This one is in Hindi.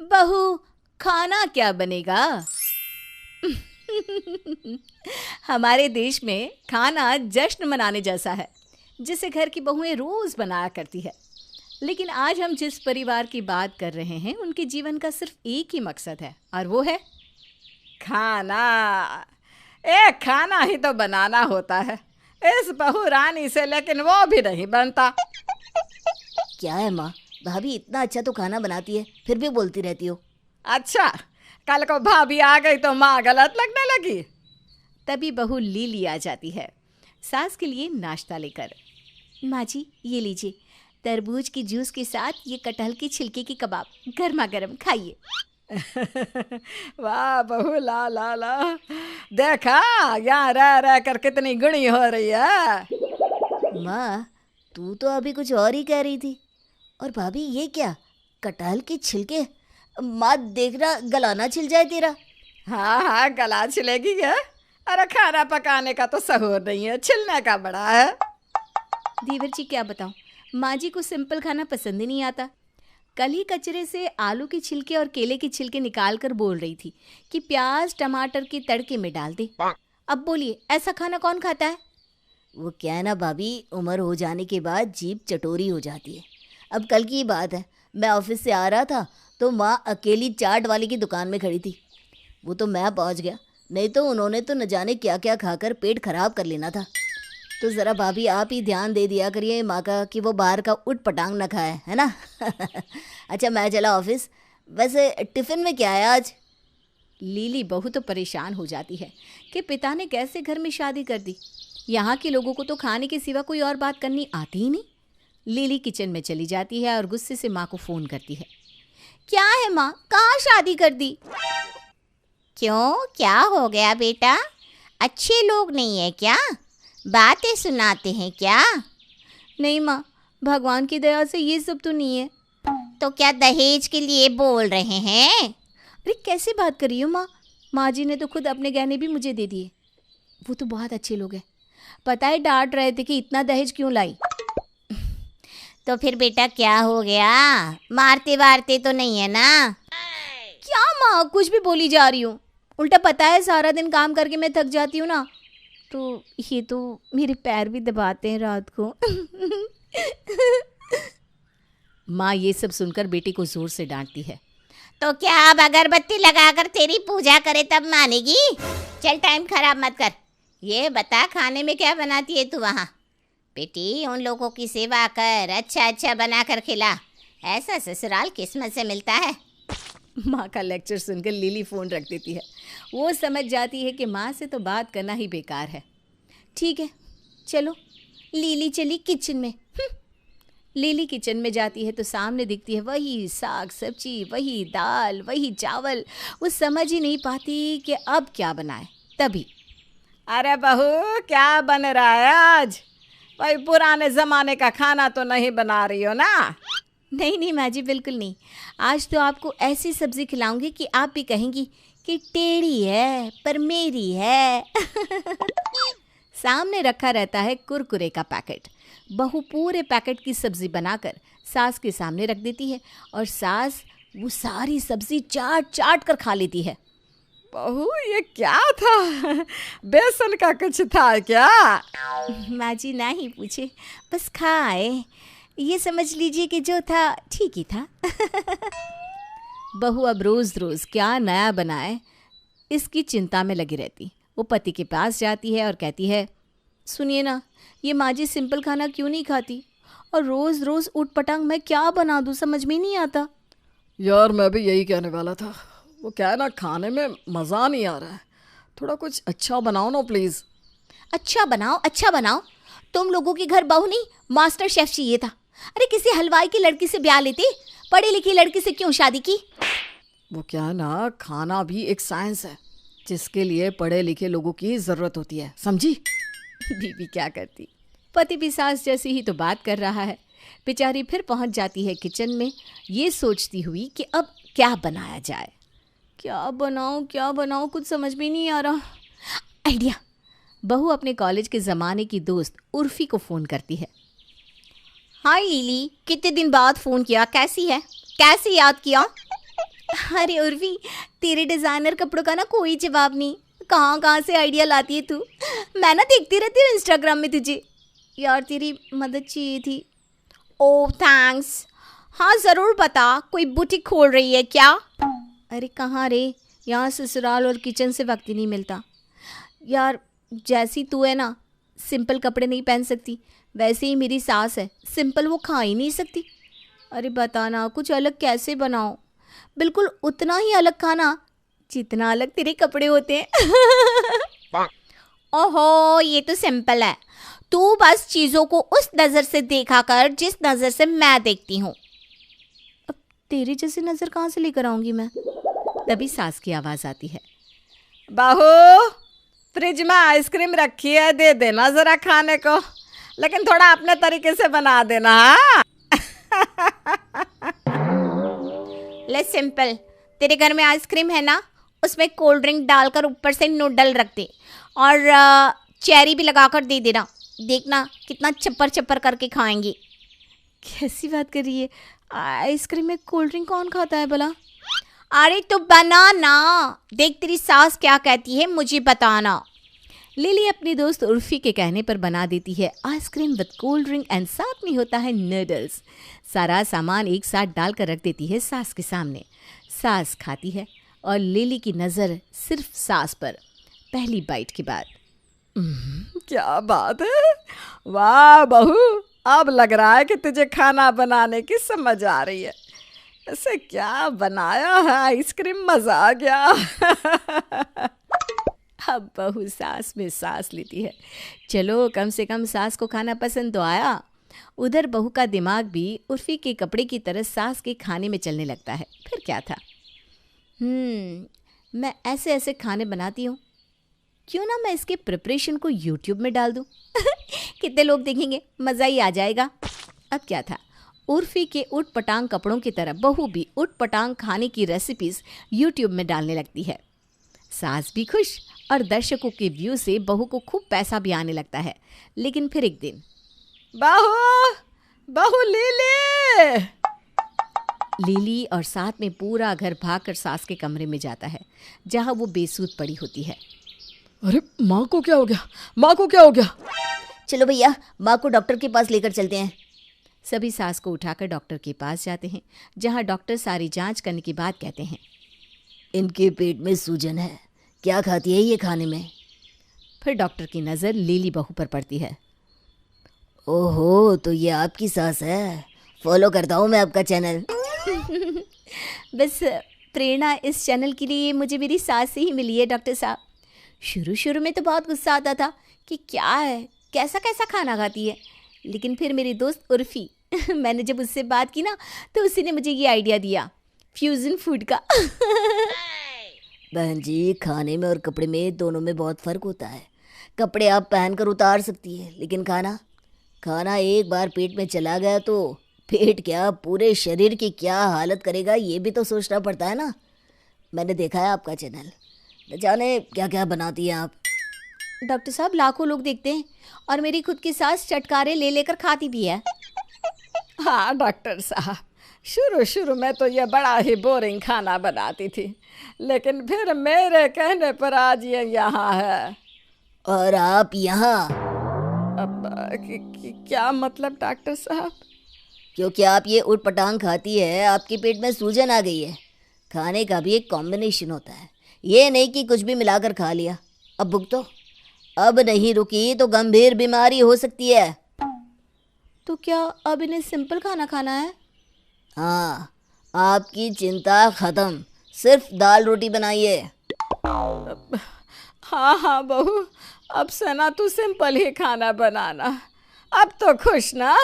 बहू, खाना क्या बनेगा? हमारे देश में खाना जश्न मनाने जैसा है, जिसे घर की बहुएं रोज बनाया करती है। लेकिन आज हम जिस परिवार की बात कर रहे हैं, उनके जीवन का सिर्फ एक ही मकसद है, और वो है खाना। खाना ही तो बनाना होता है इस बहू रानी से, लेकिन वो भी नहीं बनता। क्या है माँ, भाभी इतना अच्छा तो खाना बनाती है, फिर भी बोलती रहती हो। अच्छा, कल को भाभी आ गई तो माँ गलत लगने लगी। तभी बहू लीली आ जाती है सास के लिए नाश्ता लेकर। माँ जी, ये लीजिए, तरबूज की जूस के साथ ये कटहल के छिलके की कबाब, गर्मा गर्म खाइए। वाह बहू, ला ला ला, देखा यहाँ रह रह कर कितनी गुणी हो रही है। माँ, तू तो अभी कुछ और ही कह रही थी। और भाभी, ये क्या, कटहल के छिलके? माँ देखना, गलाना छिल जाए तेरा। हाँ हाँ, गला छिलेगी है। अरे खाना पकाने का तो सहूर नहीं है, छिलने का बड़ा है। देवर जी, क्या बताऊं, माँ जी को सिंपल खाना पसंद ही नहीं आता। कल ही कचरे से आलू के छिलके और केले के छिलके निकाल कर बोल रही थी कि प्याज टमाटर के तड़के में डाल दे। अब बोलिए, ऐसा खाना कौन खाता है? वो क्या है ना भाभी, उम्र हो जाने के बाद जीभ चटोरी हो जाती है। अब कल की बात है, मैं ऑफिस से आ रहा था तो माँ अकेली चाट वाले की दुकान में खड़ी थी। वो तो मैं पहुँच गया, नहीं तो उन्होंने तो न जाने क्या क्या खाकर पेट खराब कर लेना था। तो ज़रा भाभी आप ही ध्यान दे दिया करिए माँ का कि वो बाहर का उट पटांग न खाए, है ना। अच्छा, मैं चला ऑफिस। वैसे टिफ़िन में क्या है आज? लीली बहू तो परेशान हो जाती है कि पिता ने कैसे घर में शादी कर दी। यहाँ के लोगों को तो खाने के सिवा कोई और बात करनी आती ही नहीं। लीली किचन में चली जाती है और गुस्से से माँ को फ़ोन करती है। क्या है माँ, कहाँ शादी कर दी? क्यों, क्या हो गया बेटा? अच्छे लोग नहीं है क्या? बातें सुनाते हैं क्या? नहीं माँ, भगवान की दया से ये सब तो नहीं है। तो क्या दहेज के लिए बोल रहे हैं? अरे कैसे बात कर रही हो माँ? माँ जी ने तो खुद अपने गहने भी मुझे दे दिए। वो तो बहुत अच्छे लोग हैं। पता है, डांट रहे थे कि इतना दहेज क्यों लाई। तो फिर बेटा क्या हो गया? मारते वारते तो नहीं है ना? क्या माँ, कुछ भी बोली जा रही हूँ। उल्टा पता है, सारा दिन काम करके मैं थक जाती हूँ ना, तो ये तो मेरे पैर भी दबाते हैं रात को। माँ ये सब सुनकर बेटी को जोर से डांटती है। तो क्या अब अगरबत्ती लगाकर तेरी पूजा करे तब मानेगी? चल, टाइम खराब मत कर। ये बता, खाने में क्या बनाती है तू वहाँ? बेटी, उन लोगों की सेवा कर, अच्छा अच्छा बना कर खिला। ऐसा ससुराल किस्मत से मिलता है। माँ का लेक्चर सुनकर लीली फ़ोन रख देती है। वो समझ जाती है कि माँ से तो बात करना ही बेकार है। ठीक है, चलो। लीली चली किचन में। लीली किचन में जाती है तो सामने दिखती है वही साग सब्जी, वही दाल, वही चावल। वो समझ ही नहीं पाती कि अब क्या बनाए। तभी, अरे बहू, क्या बन रहा है आज? वही पुराने ज़माने का खाना तो नहीं बना रही हो ना? नहीं नहीं माँ जी, बिल्कुल नहीं। आज तो आपको ऐसी सब्ज़ी खिलाऊंगी कि आप भी कहेंगी कि टेढ़ी है पर मेरी है। सामने रखा रहता है कुरकुरे का पैकेट। बहू पूरे पैकेट की सब्ज़ी बनाकर सास के सामने रख देती है और सास वो सारी सब्ज़ी चाट चाट कर खा लेती है। बहू, ये क्या था? बेसन का कुछ था क्या? माँ जी, ना ही पूछे, बस खाए। ये समझ लीजिए कि जो था ठीक ही था। बहू अब रोज़ रोज़ क्या नया बनाए, इसकी चिंता में लगी रहती। वो पति के पास जाती है और कहती है, सुनिए ना, ये माँ जी सिंपल खाना क्यों नहीं खाती, और रोज़ रोज़ ऊट पटांग मैं क्या बना दूँ, समझ में नहीं आता। यार, मैं भी यही कहने वाला था। वो क्या है ना, खाने में मज़ा नहीं आ रहा है। थोड़ा कुछ अच्छा बनाओ ना प्लीज़। अच्छा बनाओ, अच्छा बनाओ? तुम लोगों के घर बहू नहीं, मास्टर शेफ चाहिए था। अरे किसी हलवाई की लड़की से ब्याह लेते, पढ़ी लिखी लड़की से क्यों शादी की? वो क्या है ना, खाना भी एक साइंस है जिसके लिए पढ़े लिखे लोगों की ज़रूरत होती है, समझी? बीवी क्या करती, पति भी सास जैसी ही तो बात कर रहा है। बेचारी फिर पहुंच जाती है किचन में, ये सोचती हुई कि अब क्या बनाया जाए। क्या बनाऊं, कुछ समझ में नहीं आ रहा। आइडिया! बहू अपने कॉलेज के ज़माने की दोस्त उर्फी को फ़ोन करती है। हाय लीली, कितने दिन बाद फ़ोन किया, कैसी है? कैसे याद किया? अरे उर्वी, तेरे डिज़ाइनर कपड़ों का ना कोई जवाब नहीं। कहाँ कहाँ से आइडिया लाती है तू। मैं ना देखती रहती हूँ इंस्टाग्राम में तुझे। यार तेरी मदद चाहिए थी। ओह थैंक्स। हाँ ज़रूर बता, कोई बुटीक खोल रही है क्या? अरे कहाँ रे, यहाँ ससुराल और किचन से वक्त ही नहीं मिलता। यार जैसी तू है ना, सिंपल कपड़े नहीं पहन सकती, वैसे ही मेरी सास है, सिंपल वो खा ही नहीं सकती। अरे बता ना, कुछ अलग कैसे बनाओ, बिल्कुल उतना ही अलग खाना जितना अलग तेरे कपड़े होते हैं। ओहो, ये तो सिंपल है। तू बस चीज़ों को उस नज़र से देखा कर जिस नज़र से मैं देखती हूँ। अब तेरी जैसी नज़र कहाँ से लेकर आऊँगी मैं। तभी सास की आवाज़ आती है। बहू, फ्रिज में आइसक्रीम रखी है, दे देना ज़रा खाने को, लेकिन थोड़ा अपने तरीके से बना देना। हाँ ले सिंपल, तेरे घर में आइसक्रीम है ना, उसमें कोल्ड ड्रिंक डालकर ऊपर से नूडल रख दे और चेरी भी लगाकर दे देना। देखना कितना चप्पर चप्पर करके खाएंगी। कैसी बात कर रही है, आइसक्रीम में कोल्ड ड्रिंक कौन खाता है भला। अरे तो बना ना, देख तेरी सास क्या कहती है मुझे बताना। लिली अपनी दोस्त उर्फी के कहने पर बना देती है ice cream with cold drink and साथ में होता है नूडल्स। सारा सामान एक साथ डालकर रख देती है सास के सामने। सास खाती है और लिली की नज़र सिर्फ सास पर पहली बाइट के बाद। क्या बात है, वाह बहू, अब लग रहा है कि तुझे खाना बनाने की समझ आ रही है। ऐसे क्या बनाया है, आइसक्रीम, मज़ा आ गया। अब बहू सास में सांस लेती है। चलो कम से कम सास को खाना पसंद तो आया। उधर बहू का दिमाग भी उर्फी के कपड़े की तरह सास के खाने में चलने लगता है। फिर क्या था, मैं ऐसे ऐसे खाने बनाती हूँ, क्यों ना मैं इसके प्रिपरेशन को यूट्यूब में डाल दूँ। कितने लोग देखेंगे, मज़ा ही आ जाएगा। अब क्या था, उर्फी के उट पटांग कपड़ों की तरह बहू भी उट पटांग खाने की रेसिपीज़ यूट्यूब में डालने लगती है। सास भी खुश और दर्शकों के व्यू से बहू को खूब पैसा भी आने लगता है। लेकिन फिर एक दिन, बहू लीली। लिली और साथ में पूरा घर भागकर सास के कमरे में जाता है जहां वो बेसुध पड़ी होती है। अरे माँ को क्या हो गया, माँ को क्या हो गया। चलो भैया, माँ को डॉक्टर के पास लेकर चलते हैं। सभी सास को उठाकर डॉक्टर के पास जाते हैं जहां डॉक्टर सारी जांच करने के बाद कहते हैं, इनके पेट में सूजन है, क्या खाती है ये खाने में। फिर डॉक्टर की नज़र लीली बहू पर पड़ती है। ओहो, तो ये आपकी सास है। फॉलो करता हूँ मैं आपका चैनल। बस प्रेरणा इस चैनल के लिए मुझे मेरी सास से ही मिली है डॉक्टर साहब। शुरू शुरू में तो बहुत गुस्सा आता था कि क्या है, कैसा कैसा खाना खाती है, लेकिन फिर मेरी दोस्त उर्फी मैंने जब उससे बात की ना, तो उसी ने मुझे ये आइडिया दिया फ्यूज़न फूड का। बहन जी, खाने में और कपड़े में दोनों में बहुत फ़र्क होता है। कपड़े आप पहन कर उतार सकती है, लेकिन खाना एक बार पेट में चला गया तो पेट क्या, पूरे शरीर की क्या हालत करेगा, ये भी तो सोचना पड़ता है ना। मैंने देखा है आपका चैनल, न जाने क्या क्या बनाती हैं आप। डॉक्टर साहब, लाखों लोग देखते हैं और मेरी खुद की सास चटकारे ले लेकर खाती भी है। हाँ डॉक्टर साहब, शुरू में तो ये बड़ा ही बोरिंग खाना बनाती थी, लेकिन फिर मेरे कहने पर आज ये यहाँ है। और आप यहाँ? अब क्या मतलब डॉक्टर साहब? क्योंकि आप ये उट पटांग खाती है, आपके पेट में सूजन आ गई है। खाने का भी एक कॉम्बिनेशन होता है, ये नहीं कि कुछ भी मिलाकर खा लिया। अब भुगतो, अब नहीं रुकी तो गंभीर बीमारी हो सकती है। तो क्या अब इन्हें सिंपल खाना खाना है? हाँ, आपकी चिंता ख़त्म, सिर्फ दाल रोटी बनाइए। हाँ बहू, अब से ना तू सिंपल ही खाना बनाना। अब तो खुश ना?